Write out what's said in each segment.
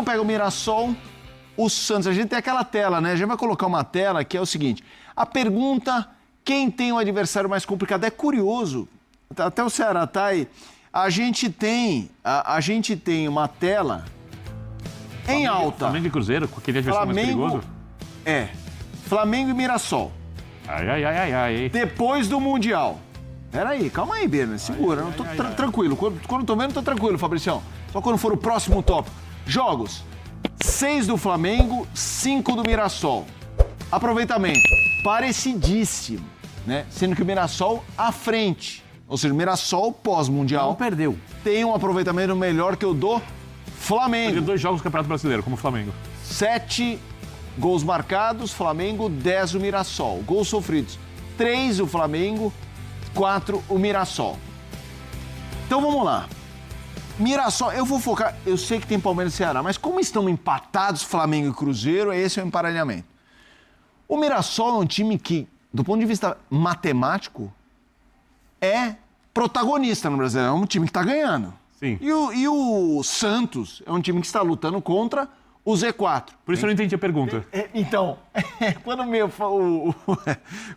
Pega o Mirassol, o Santos. A gente tem aquela tela, né? A gente vai colocar uma tela que é o seguinte. A pergunta, quem tem o adversário mais complicado? É curioso, até o Ceará tá aí. A gente tem uma tela em alta. Flamengo e Cruzeiro, com aquele adversário mais perigoso? Flamengo e Mirassol. Ai. Depois do Mundial. Peraí, calma aí, Berna, segura. Eu tô tranquilo. Quando tô vendo, tô tranquilo, Fabricião. Só quando for o próximo tópico. Jogos. 6 do Flamengo, 5 do Mirassol. Aproveitamento. Parecidíssimo, né? Sendo que o Mirassol à frente. Ou seja, o Mirassol pós-Mundial. Não perdeu. Tem um aproveitamento melhor que o do Flamengo. Perdeu 2 jogos do Campeonato Brasileiro, como o Flamengo. 7 gols marcados, Flamengo, 10 o Mirassol. Gols sofridos, 3 o Flamengo, 4 o Mirassol. Então vamos lá. Mirassol, eu vou focar, eu sei que tem Palmeiras e Ceará, mas como estão empatados Flamengo e Cruzeiro, esse é o emparelhamento. O Mirassol é um time que, do ponto de vista matemático, é protagonista no Brasileiro, é um time que está ganhando. Sim. E o Santos é um time que está lutando contra o Z4. Por isso eu não entendi a pergunta. Então,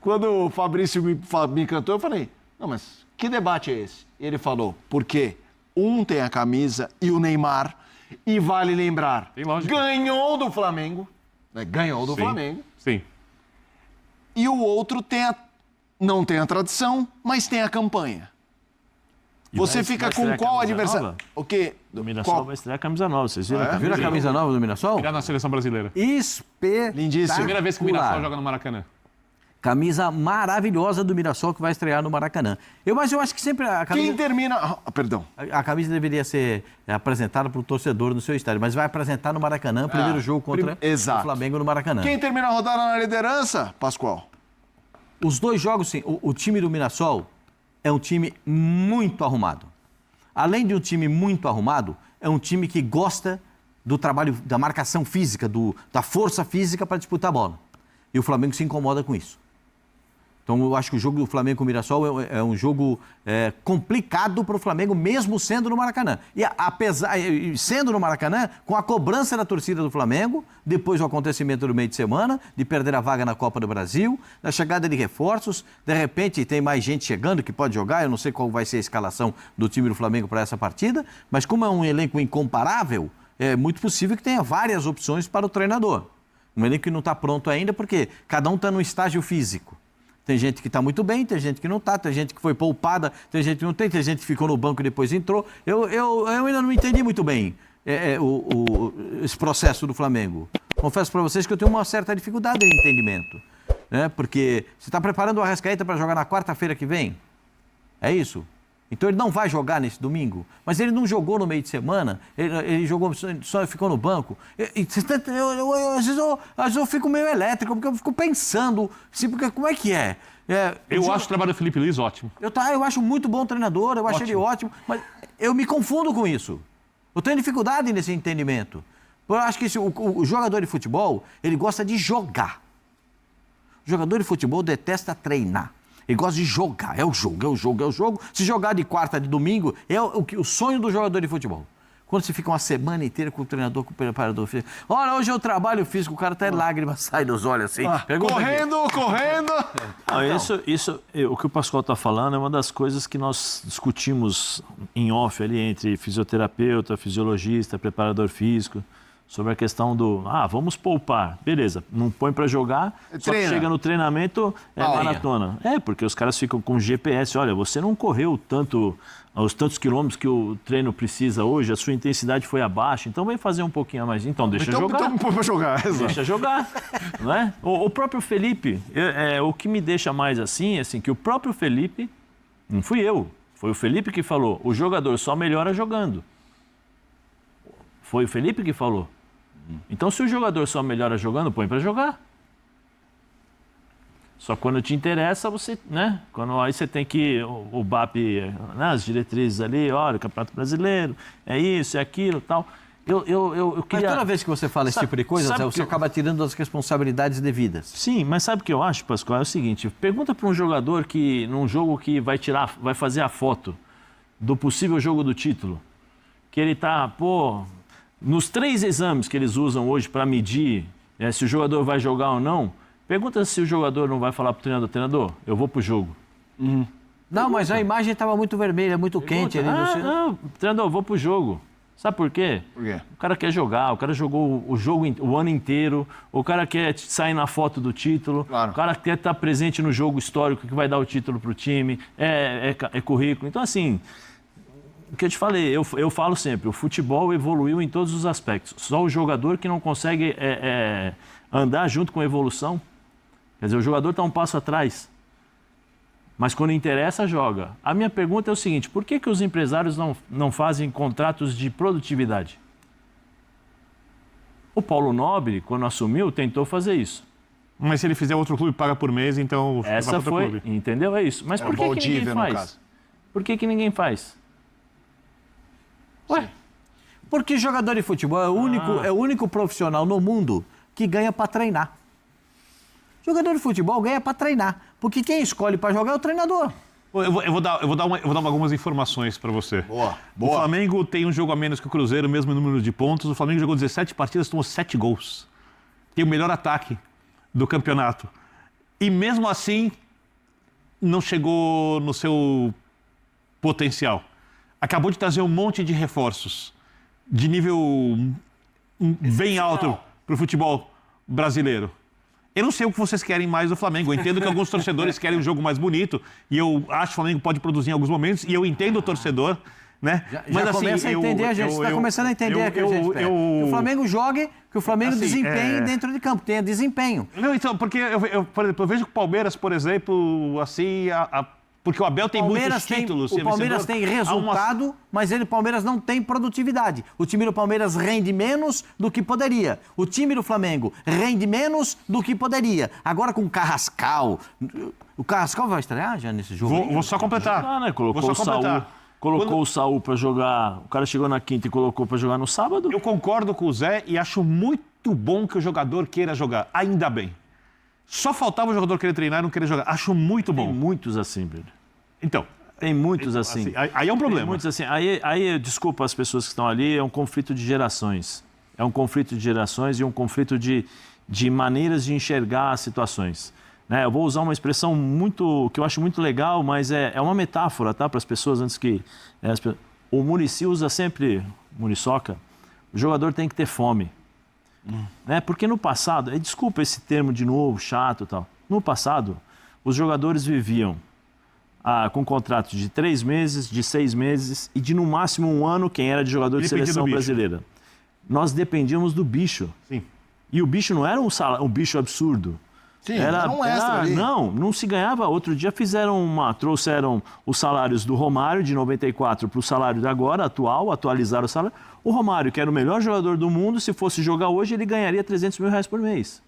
quando o Fabrício me cantou, eu falei, não, mas que debate é esse? E ele falou, porque um tem a camisa e o Neymar, e vale lembrar, ganhou do Flamengo, né? Ganhou do Flamengo. Sim. E o outro não tem a tradição, mas tem a campanha. Você fica com qual adversário? O quê? O Mirassol vai estrear a camisa nova. Vocês viram? Viram a camisa nova do Mirassol? Virar na seleção brasileira. Lindíssimo. Primeira vez que o Mirassol joga no Maracanã. Camisa maravilhosa do Mirassol que vai estrear no Maracanã. Mas eu acho que sempre a camisa... Quem termina... Perdão. A camisa deveria ser apresentada para o torcedor no seu estádio, mas vai apresentar no Maracanã, primeiro jogo contra o Flamengo no Maracanã. Quem termina a rodada na liderança, Pascoal? Os 2 jogos, sim. O time do Mirassol é um time muito arrumado. Além de um time muito arrumado, é um time que gosta do trabalho, da marcação física, da força física para disputar a bola. E o Flamengo se incomoda com isso. Então, eu acho que o jogo do Flamengo com o Mirassol é um jogo complicado para o Flamengo, mesmo sendo no Maracanã. E sendo no Maracanã, com a cobrança da torcida do Flamengo, depois do acontecimento do meio de semana, de perder a vaga na Copa do Brasil, da chegada de reforços, de repente tem mais gente chegando que pode jogar, eu não sei qual vai ser a escalação do time do Flamengo para essa partida, mas como é um elenco incomparável, é muito possível que tenha várias opções para o treinador. Um elenco que não está pronto ainda, porque cada um está num estágio físico. Tem gente que está muito bem, tem gente que não está, tem gente que foi poupada, tem gente que não tem gente que ficou no banco e depois entrou. Eu ainda não entendi muito bem esse processo do Flamengo. Confesso para vocês que eu tenho uma certa dificuldade de entendimento. Né? Porque você está preparando o Arrascaeta para jogar na quarta-feira que vem? É isso? Então ele não vai jogar nesse domingo, mas ele não jogou no meio de semana, ele jogou, só ficou no banco. Às vezes eu fico meio elétrico, porque eu fico pensando, porque como é que é? Eu acho o trabalho do Felipe Luiz ótimo. Eu acho muito bom treinador, eu acho ele ótimo, mas eu me confundo com isso. Eu tenho dificuldade nesse entendimento. Eu acho que o jogador de futebol, ele gosta de jogar. O jogador de futebol detesta treinar. Ele gosta de jogar, é o jogo. Se jogar de quarta, de domingo, é o sonho do jogador de futebol. Quando você fica uma semana inteira com o treinador, com o preparador físico. Olha, hoje eu trabalho físico, o cara até lágrimas saem dos olhos assim. Correndo! O que o Pascoal está falando é uma das coisas que nós discutimos em off ali entre fisioterapeuta, fisiologista, preparador físico, sobre a questão vamos poupar. Beleza, não põe para jogar, só que chega no treinamento, maratona. Porque os caras ficam com GPS. Olha, você não correu os tantos quilômetros que o treino precisa hoje, a sua intensidade foi abaixo, então vem fazer um pouquinho a mais. Então deixa jogar. Então põe para jogar, exato. Deixa jogar, não é? O próprio Felipe, o que me deixa mais assim, que o próprio Felipe, não fui eu, foi o Felipe que falou, o jogador só melhora jogando. Foi o Felipe que falou. Então, se o jogador só melhora jogando, põe para jogar. Só quando te interessa, você, né? Aí você tem que, o BAP, as diretrizes ali, olha, o Campeonato Brasileiro, é isso, é aquilo, tal. Eu queria... Mas toda vez que você fala esse tipo de coisa, você acaba tirando as responsabilidades devidas. Sim, mas sabe o que eu acho, Pascoal? É o seguinte, pergunta para um jogador que, num jogo que vai fazer a foto do possível jogo do título, que ele tá, Nos 3 exames que eles usam hoje para medir se o jogador vai jogar ou não, pergunta se o jogador não vai falar para o treinador, eu vou para o jogo. Não, mas a imagem estava muito vermelha, muito quente ali. Não, treinador, eu vou para o jogo. Sabe por quê? Por quê? O cara quer jogar, o cara jogou o jogo o ano inteiro, o cara quer sair na foto do título, Claro. o cara quer estar presente no jogo histórico que vai dar o título para o time, é currículo. Então, assim, o que eu te falei, eu falo sempre, o futebol evoluiu em todos os aspectos. Só o jogador que não consegue andar junto com a evolução. Quer dizer, o jogador está um passo atrás. Mas quando interessa, joga. A minha pergunta é o seguinte, por que os empresários não fazem contratos de produtividade? O Paulo Nobre, quando assumiu, tentou fazer isso. Mas se ele fizer outro clube, paga por mês, então vai Essa para outro foi, clube. entendeu? É isso. Mas por que ninguém Valdívia, no faz? caso. Por que ninguém faz? Ué, Porque jogador de futebol é o único profissional no mundo que ganha para treinar. Jogador de futebol ganha para treinar. Porque quem escolhe para jogar é o treinador. Eu vou dar algumas informações para você. Boa. O Flamengo tem um jogo a menos que o Cruzeiro, o mesmo número de pontos. O Flamengo jogou 17 partidas, tomou 7 gols. Tem o melhor ataque do campeonato. E mesmo assim, não chegou no seu potencial. Acabou de trazer um monte de reforços de nível bem alto para o futebol brasileiro. Eu não sei o que vocês querem mais do Flamengo. Eu entendo que alguns torcedores querem um jogo mais bonito e eu acho que o Flamengo pode produzir em alguns momentos e eu entendo o torcedor, né? Já começa a entender, a gente está começando a entender que o Flamengo jogue, que o Flamengo desempenhe dentro de campo, tenha desempenho. Não, então, porque por exemplo, eu vejo que o Palmeiras, por exemplo, assim, porque o Abel tem muitos títulos. O Palmeiras tem resultado, mas o Palmeiras não tem produtividade. O time do Palmeiras rende menos do que poderia. O time do Flamengo rende menos do que poderia. Agora com o Carrascal. O Carrascal vai estrear já nesse jogo? Vou só completar. né? Colocou o Saúl para jogar. O cara chegou na quinta e colocou para jogar no sábado. Eu concordo com o Zé e acho muito bom que o jogador queira jogar. Ainda bem. Só faltava o jogador querer treinar e não querer jogar. Acho muito bom. Tem muitos assim, Pedro. Então. Tem muitos assim. Aí é um problema. Tem muitos assim. Aí, desculpa as pessoas que estão ali, é um conflito de gerações. É um conflito de gerações e um conflito de maneiras de enxergar as situações. Né? Eu vou usar uma expressão que eu acho muito legal, mas é uma metáfora, tá? Para as pessoas antes que... O Muricy usa sempre, Muriçoca, o jogador tem que ter fome. Né? Porque no passado, desculpa esse termo de novo, chato e tal. No passado, os jogadores viviam com contratos de 3 meses, de 6 meses e de no máximo 1 ano, quem era de jogador de seleção brasileira. Nós dependíamos do bicho. Sim. E o bicho não era um bicho absurdo. Sim, era um extra ali. Não se ganhava. Outro dia trouxeram os salários do Romário, de 94, para o salário de agora, atualizaram o salário. O Romário, que era o melhor jogador do mundo, se fosse jogar hoje, ele ganharia 300 mil reais por mês.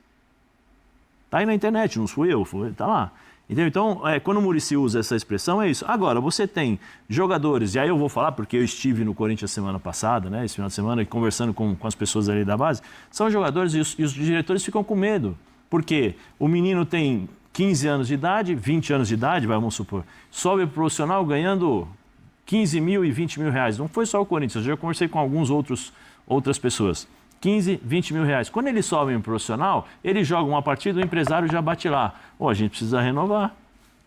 Tá aí na internet, não fui eu, tá lá. Entendeu? Então, quando o Muricy usa essa expressão, é isso. Agora, você tem jogadores, e aí eu vou falar porque eu estive no Corinthians semana passada, né, esse final de semana, conversando com as pessoas ali da base, são jogadores e os diretores ficam com medo. Porque o menino tem 15 anos de idade, 20 anos de idade, vamos supor, sobe pro profissional ganhando 15 mil e 20 mil reais. Não foi só o Corinthians, eu já conversei com outras pessoas. 15, 20 mil reais. Quando eles sobem pro profissional, eles jogam uma partida, o empresário já bate lá. A gente precisa renovar.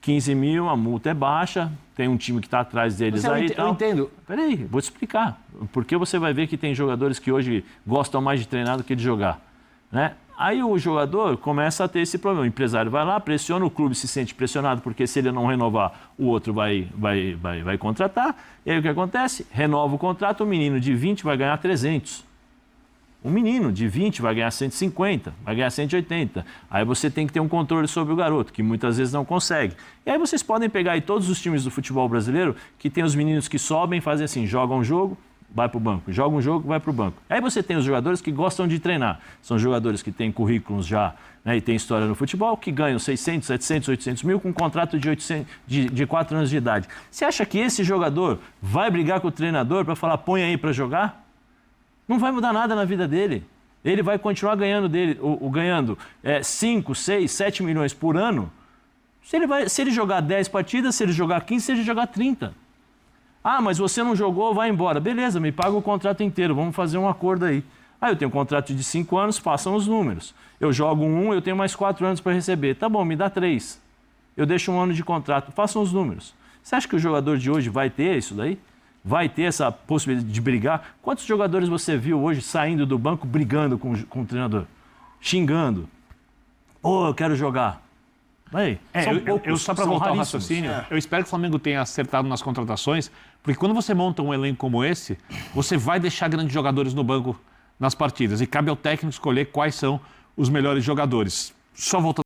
15 mil, a multa é baixa, tem um time que está atrás deles aí e tal. Eu entendo. Peraí, vou te explicar. Porque você vai ver que tem jogadores que hoje gostam mais de treinar do que de jogar. Né? Aí o jogador começa a ter esse problema. O empresário vai lá, pressiona, o clube se sente pressionado, porque se ele não renovar, o outro vai contratar. E aí o que acontece? Renova o contrato, o menino de 20 vai ganhar 300. Um menino de 20 vai ganhar 150, vai ganhar 180. Aí você tem que ter um controle sobre o garoto, que muitas vezes não consegue. E aí vocês podem pegar aí todos os times do futebol brasileiro, que tem os meninos que sobem, fazem assim, jogam um jogo, vai para o banco. Joga um jogo, vai para o banco. Aí você tem os jogadores que gostam de treinar. São jogadores que têm currículos já, né, e têm história no futebol, que ganham 600, 700, 800 mil com um contrato de 4 anos de idade. Você acha que esse jogador vai brigar com o treinador para falar, põe aí para jogar? Não vai mudar nada na vida dele. Ele vai continuar ganhando 5, 6, 7 milhões por ano. Se ele jogar 10 partidas, se ele jogar 15, se ele jogar 30. Ah, mas você não jogou, vai embora. Beleza, me paga o contrato inteiro, vamos fazer um acordo aí. Ah, eu tenho um contrato de 5 anos, passam os números. Eu jogo 1, eu tenho mais 4 anos para receber. Tá bom, me dá 3. Eu deixo 1 ano de contrato, façam os números. Você acha que o jogador de hoje vai ter isso daí? Vai ter essa possibilidade de brigar? Quantos jogadores você viu hoje saindo do banco brigando com o treinador? Xingando. Eu quero jogar. Aí, são poucos, só para são voltar ao raríssimos. raciocínio, eu espero que o Flamengo tenha acertado nas contratações, porque quando você monta um elenco como esse, você vai deixar grandes jogadores no banco nas partidas. E cabe ao técnico escolher quais são os melhores jogadores. Só voltando